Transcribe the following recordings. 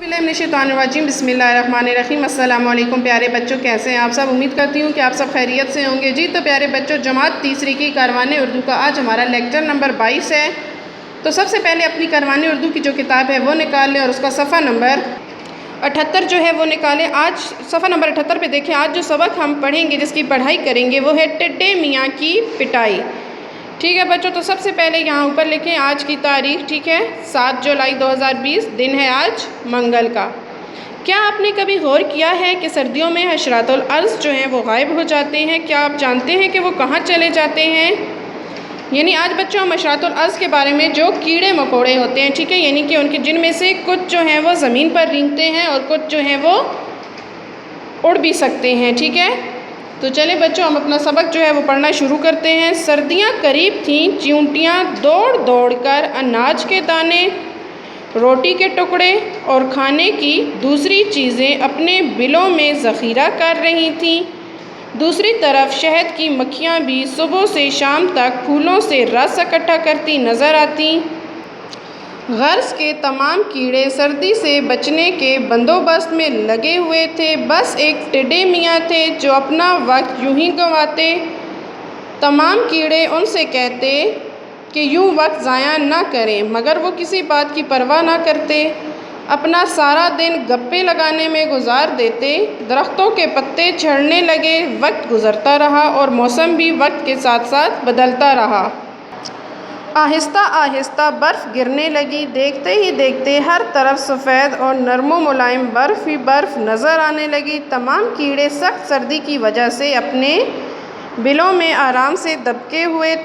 بسم اللہ الرحمن الرحیم۔ السلام علیکم پیارے بچوں، کیسے ہیں آپ سب؟ امید کرتی ہوں کہ آپ سب خیریت سے ہوں گے۔ جی تو پیارے بچوں، جماعت تیسری کی کاروان اردو کا آج ہمارا لیکچر نمبر 22 ہے۔ تو سب سے پہلے اپنی کاروان اردو کی جو کتاب ہے وہ نکال لیں اور اس کا صفحہ نمبر 78 جو ہے وہ نکالیں۔ آج صفحہ نمبر 78 پہ دیکھیں، آج جو سبق ہم پڑھیں گے، جس کی پڑھائی کریں گے، وہ ہے ٹڈے میاں کی پٹائی۔ ٹھیک ہے بچوں، تو سب سے پہلے یہاں اوپر لکھیں آج کی تاریخ۔ ٹھیک ہے، 7 جولائی 2020 دن ہے آج منگل کا۔ کیا آپ نے کبھی غور کیا ہے کہ سردیوں میں حشرات الارض جو ہیں وہ غائب ہو جاتے ہیں؟ کیا آپ جانتے ہیں کہ وہ کہاں چلے جاتے ہیں؟ یعنی آج بچوں ہم حشرات الارض کے بارے میں، جو کیڑے مکوڑے ہوتے ہیں، ٹھیک ہے، یعنی کہ ان کے جن میں سے کچھ جو ہیں وہ زمین پر رینگتے ہیں اور کچھ جو ہیں وہ اڑ بھی سکتے ہیں۔ ٹھیک ہے، تو چلیں بچوں ہم اپنا سبق جو ہے وہ پڑھنا شروع کرتے ہیں۔ سردیاں قریب تھیں، چیونٹیاں دوڑ دوڑ کر اناج کے دانے، روٹی کے ٹکڑے اور کھانے کی دوسری چیزیں اپنے بلوں میں ذخیرہ کر رہی تھیں۔ دوسری طرف شہد کی مکھیاں بھی صبح سے شام تک پھولوں سے رس اکٹھا کرتی نظر آتیں۔ غرض کے تمام کیڑے سردی سے بچنے کے بندوبست میں لگے ہوئے تھے، بس ایک ٹڈے میاں تھے جو اپنا وقت یوں ہی گنواتے۔ تمام کیڑے ان سے کہتے کہ یوں وقت ضائع نہ کریں، مگر وہ کسی بات کی پرواہ نہ کرتے، اپنا سارا دن گپے لگانے میں گزار دیتے۔ درختوں کے پتے جھڑنے لگے، وقت گزرتا رہا اور موسم بھی وقت کے ساتھ ساتھ بدلتا رہا۔ آہستہ آہستہ برف گرنے لگی، دیکھتے ہی دیکھتے ہر طرف سفید اور نرم و ملائم برف ہی برف نظر آنے لگی۔ تمام کیڑے سخت سردی کی وجہ سے اپنے بلوں میں آرام سے دبکے ہوئے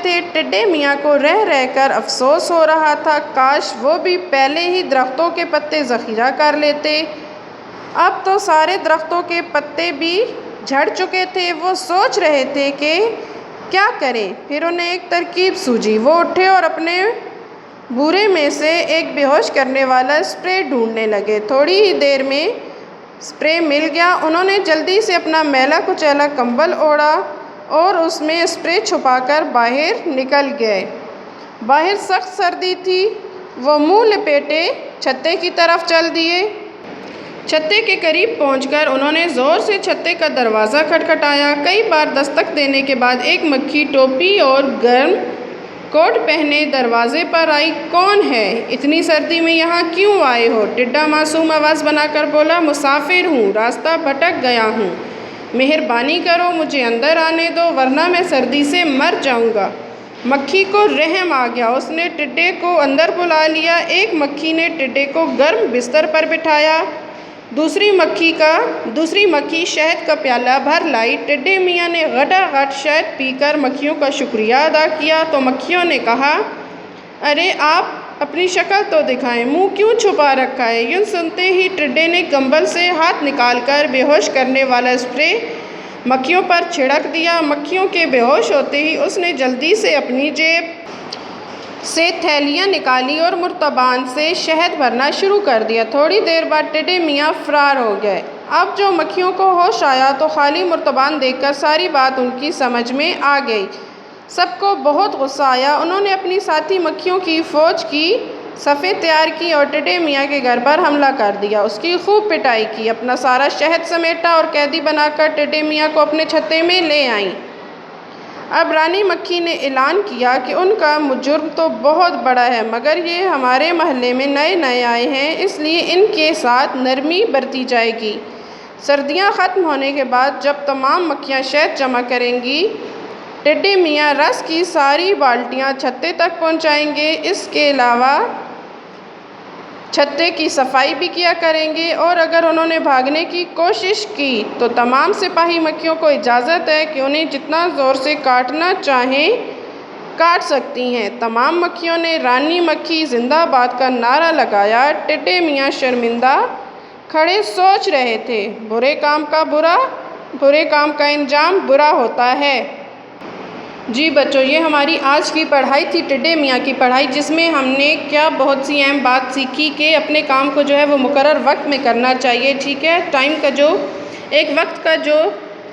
تھے۔ ٹڈے میاں کو رہ رہ کر افسوس ہو رہا تھا، کاش وہ بھی پہلے ہی درختوں کے پتے ذخیرہ کر لیتے۔ اب تو سارے درختوں کے پتے بھی جھڑ چکے تھے۔ وہ سوچ رہے تھے کہ کیا کریں، پھر انہیں ایک ترکیب سوجھی۔ وہ اٹھے اور اپنے بورے میں سے ایک بے ہوش کرنے والا اسپرے ڈھونڈنے لگے۔ تھوڑی ہی دیر میں اسپرے مل گیا۔ انہوں نے جلدی سے اپنا میلا کچیلا کمبل اوڑھا اور اس میں اسپرے چھپا کر باہر نکل گئے۔ باہر سخت سردی تھی۔ وہ منہ لپیٹے چھتے کی طرف چل دیے۔ چھتے کے قریب پہنچ کر انہوں نے زور سے چھتے کا دروازہ کھٹکھٹایا۔ کئی بار دستک دینے کے بعد ایک مکھی ٹوپی اور گرم کوٹ پہنے دروازے پر آئی۔ کون ہے؟ اتنی سردی میں یہاں کیوں آئے ہو؟ ٹڈا معصوم آواز بنا کر بولا۔ مسافر ہوں، راستہ بھٹک گیا ہوں، مہربانی کرو مجھے اندر آنے دو ورنہ میں سردی سے مر جاؤں گا۔ مکھی کو رحم آ گیا، اس نے ٹڈے کو اندر بلا لیا۔ ایک مکھی نے ٹڈے کو گرم بستر پر بٹھایا، دوسری مکھی شہد کا پیالہ بھر لائی۔ ٹڈے میاں نے غٹا غٹ شہد پی کر مکھیوں کا شکریہ ادا کیا تو مکھیوں نے کہا، ارے آپ اپنی شکل تو دکھائیں، منہ کیوں چھپا رکھا ہے؟ یوں سنتے ہی ٹڈے نے کمبل سے ہاتھ نکال کر بے ہوش کرنے والا اسپرے مکھیوں پر چھڑک دیا۔ مکھیوں کے بے ہوش ہوتے ہی اس نے جلدی سے اپنی جیب سے تھیلیاں نکالی اور مرتبان سے شہد بھرنا شروع کر دیا۔ تھوڑی دیر بعد ٹڈے میاں فرار ہو گئے۔ اب جو مکھیوں کو ہوش آیا تو خالی مرتبان دیکھ کر ساری بات ان کی سمجھ میں آ گئی۔ سب کو بہت غصہ آیا۔ انہوں نے اپنی ساتھی مکھیوں کی فوج کی صفیں تیار کی اور ٹڈے میاں کے گھر پر حملہ کر دیا، اس کی خوب پٹائی کی، اپنا سارا شہد سمیٹا اور قیدی بنا کر ٹڈے میاں کو اپنے چھتے میں لے آئیں۔ اب رانی مکھی نے اعلان کیا کہ ان کا جرم تو بہت بڑا ہے، مگر یہ ہمارے محلے میں نئے آئے ہیں، اس لیے ان کے ساتھ نرمی برتی جائے گی۔ سردیاں ختم ہونے کے بعد جب تمام مکھیاں شہد جمع کریں گی، ٹڈے میاں رس کی ساری بالٹیاں چھتے تک پہنچائیں گے۔ اس کے علاوہ چھتے کی صفائی بھی کیا کریں گے، اور اگر انہوں نے بھاگنے کی کوشش کی تو تمام سپاہی مکھیوں کو اجازت ہے کہ انہیں جتنا زور سے کاٹنا چاہیں کاٹ سکتی ہیں۔ تمام مکھیوں نے رانی مکھی زندہ باد کا نعرہ لگایا۔ ٹڈے میاں شرمندہ کھڑے سوچ رہے تھے، برے کام کا انجام برا ہوتا ہے۔ جی بچوں، یہ ہماری آج کی پڑھائی تھی، ٹڈے میاں کی پڑھائی، جس میں ہم نے کیا بہت سی اہم بات سیکھی کہ اپنے کام کو جو ہے وہ مقرر وقت میں کرنا چاہیے۔ ٹھیک ہے، ایک وقت کا جو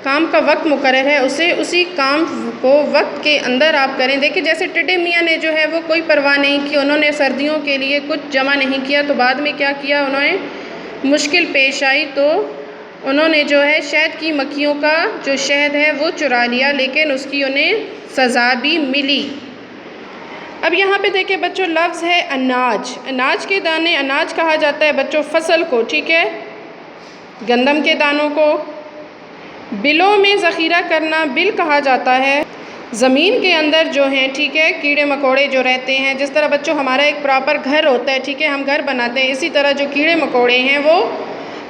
کام کا وقت مقرر ہے اسے اسی کام کو وقت کے اندر آپ کریں۔ دیکھیں جیسے ٹڈے میاں نے جو ہے وہ کوئی پرواہ نہیں کی، انہوں نے سردیوں کے لیے کچھ جمع نہیں کیا، تو بعد میں کیا کیا، انہوں نے مشکل پیش آئی تو انہوں نے جو ہے شہد کی مکھیوں کا جو شہد ہے وہ چرا لیا، لیکن اس کی انہیں سزا بھی ملی۔ اب یہاں پہ دیکھیں بچوں لفظ ہے اناج، اناج کے دانے، اناج کہا جاتا ہے بچوں فصل کو، ٹھیک ہے، گندم کے دانوں کو۔ بلوں میں ذخیرہ کرنا، بل کہا جاتا ہے زمین کے اندر جو ہیں، ٹھیک ہے، کیڑے مکوڑے جو رہتے ہیں، جس طرح بچوں ہمارا ایک پراپر گھر ہوتا ہے، ٹھیک ہے، ہم گھر بناتے ہیں، اسی طرح جو کیڑے مکوڑے ہیں وہ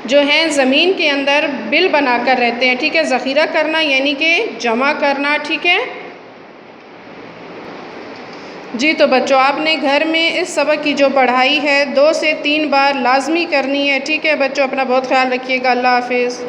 جو ہیں زمین کے اندر بل بنا کر رہتے ہیں، ٹھیک ہے، ذخیرہ کرنا یعنی کہ جمع کرنا، ٹھیک ہے۔ جی تو بچوں آپ نے گھر میں اس سبق کی جو پڑھائی ہے 2 سے 3 بار لازمی کرنی ہے، ٹھیک ہے بچوں، اپنا بہت خیال رکھیے گا، اللہ حافظ۔